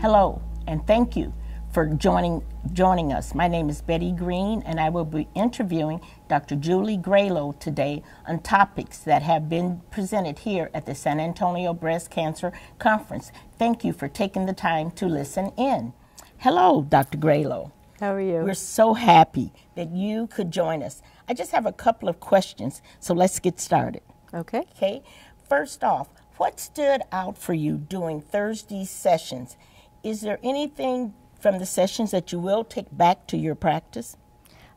Hello, and thank you for joining us. My name is Bettye Green, and I will be interviewing Dr. Julie Gralow today on topics that have been presented here at the San Antonio Breast Cancer Conference. Thank you for taking the time to listen in. Hello, Dr. Gralow. How are you? We're so happy that you could join us. I just have a couple of questions, so let's get started. Okay. First off, what stood out for you during Thursday's sessions? Is there anything from the sessions that you will take back to your practice?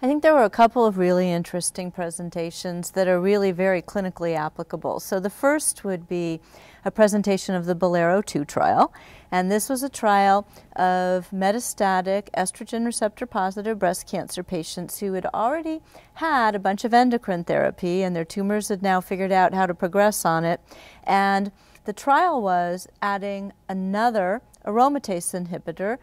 I think there were a couple of really interesting presentations that are really very clinically applicable. So the first would be a presentation of the Bolero 2 trial, and this was a trial of metastatic estrogen receptor positive breast cancer patients who had already had a bunch of endocrine therapy, and their tumors had now figured out how to progress on it. And the trial was adding another aromatase inhibitor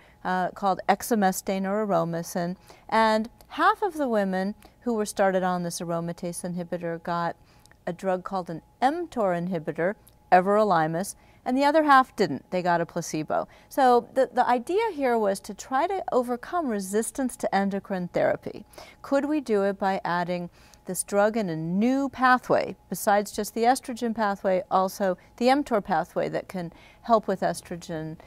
called exemestane or aromasin, and half of the women who were started on this aromatase inhibitor got a drug called an mTOR inhibitor, everolimus, and the other half didn't. They got a placebo. So the idea here was to try to overcome resistance to endocrine therapy. Could we do it by adding this drug in a new pathway, besides just the estrogen pathway, also the mTOR pathway that can help with estrogen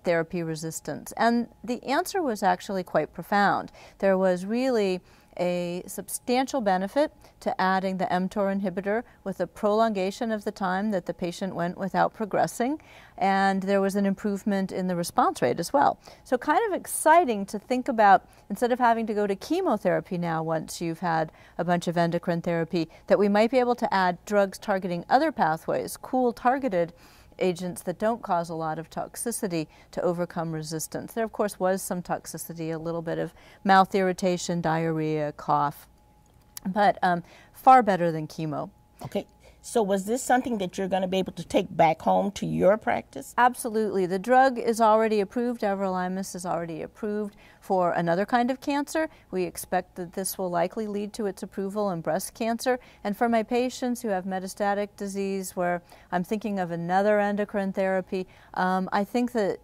therapy resistance? And the answer was actually quite profound. There was really a substantial benefit to adding the mTOR inhibitor with a prolongation of the time that the patient went without progressing, and there was an improvement in the response rate as well. So kind of exciting to think about, instead of having to go to chemotherapy now once you've had a bunch of endocrine therapy, that we might be able to add drugs targeting other pathways, cool targeted agents that don't cause a lot of toxicity to overcome resistance. There, of course, was some toxicity, a little bit of mouth irritation, diarrhea, cough, but far better than chemo. Okay. So was this something that you're going to be able to take back home to your practice? Absolutely. The drug is already approved. Everolimus is already approved for another kind of cancer. We expect that this will likely lead to its approval in breast cancer. And for my patients who have metastatic disease where I'm thinking of another endocrine therapy, I think that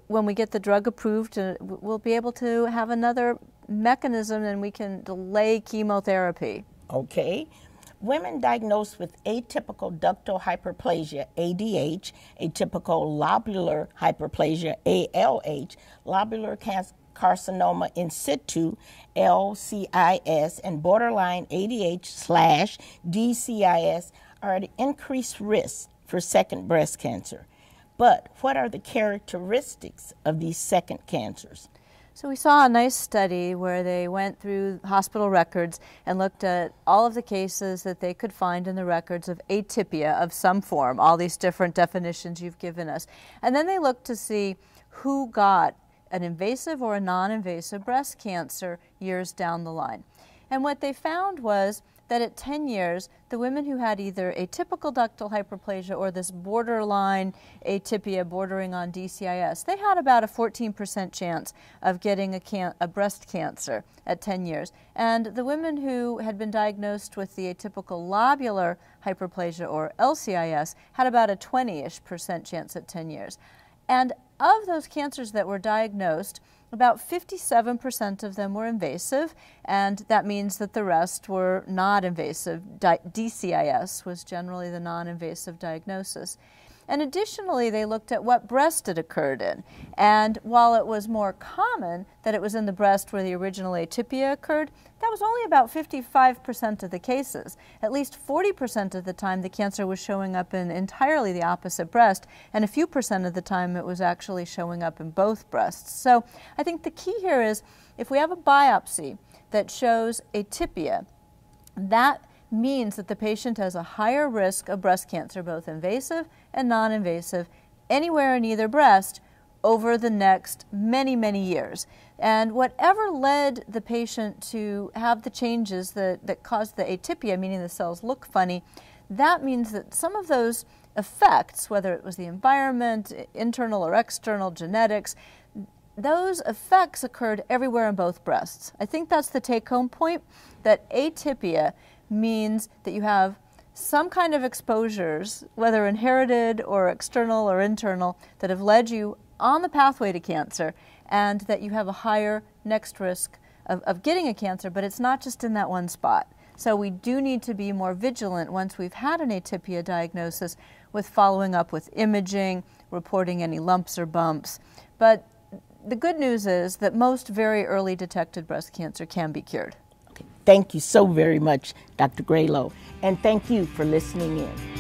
when we get the drug approved, we'll be able to have another mechanism and we can delay chemotherapy. Okay. Women diagnosed with atypical ductal hyperplasia, ADH, atypical lobular hyperplasia, ALH, lobular carcinoma in situ, LCIS, and borderline ADH/DCIS are at increased risk for second breast cancer. But what are the characteristics of these second cancers? So we saw a nice study where they went through hospital records and looked at all of the cases that they could find in the records of atypia of some form, all these different definitions you've given us. And then they looked to see who got an invasive or a non-invasive breast cancer years down the line. And what they found was that at 10 years, the women who had either atypical ductal hyperplasia or this borderline atypia bordering on DCIS, they had about a 14% chance of getting a breast cancer at 10 years. And the women who had been diagnosed with the atypical lobular hyperplasia or LCIS had about a 20-ish% chance at 10 years. And of those cancers that were diagnosed, about 57% of them were invasive, and that means that the rest were not invasive. DCIS was generally the non-invasive diagnosis. And additionally, they looked at what breast it occurred in. And while it was more common that it was in the breast where the original atypia occurred, that was only about 55% of the cases. At least 40% of the time, the cancer was showing up in entirely the opposite breast, and a few percent of the time, it was actually showing up in both breasts. So I think the key here is, if we have a biopsy that shows atypia, that means that the patient has a higher risk of breast cancer, both invasive and non-invasive, anywhere in either breast over the next many, many years. And whatever led the patient to have the changes that caused the atypia, meaning the cells look funny, that means that some of those effects, whether it was the environment, internal or external, genetics, those effects occurred everywhere in both breasts. I think that's the take-home point, that atypia means that you have some kind of exposures, whether inherited or external or internal, that have led you on the pathway to cancer, and that you have a higher next risk of getting a cancer, but it's not just in that one spot. So we do need to be more vigilant once we've had an atypia diagnosis with following up with imaging, reporting any lumps or bumps. But the good news is that most very early detected breast cancer can be cured. Okay. Thank you so very much, Dr. Gralow, and thank you for listening in.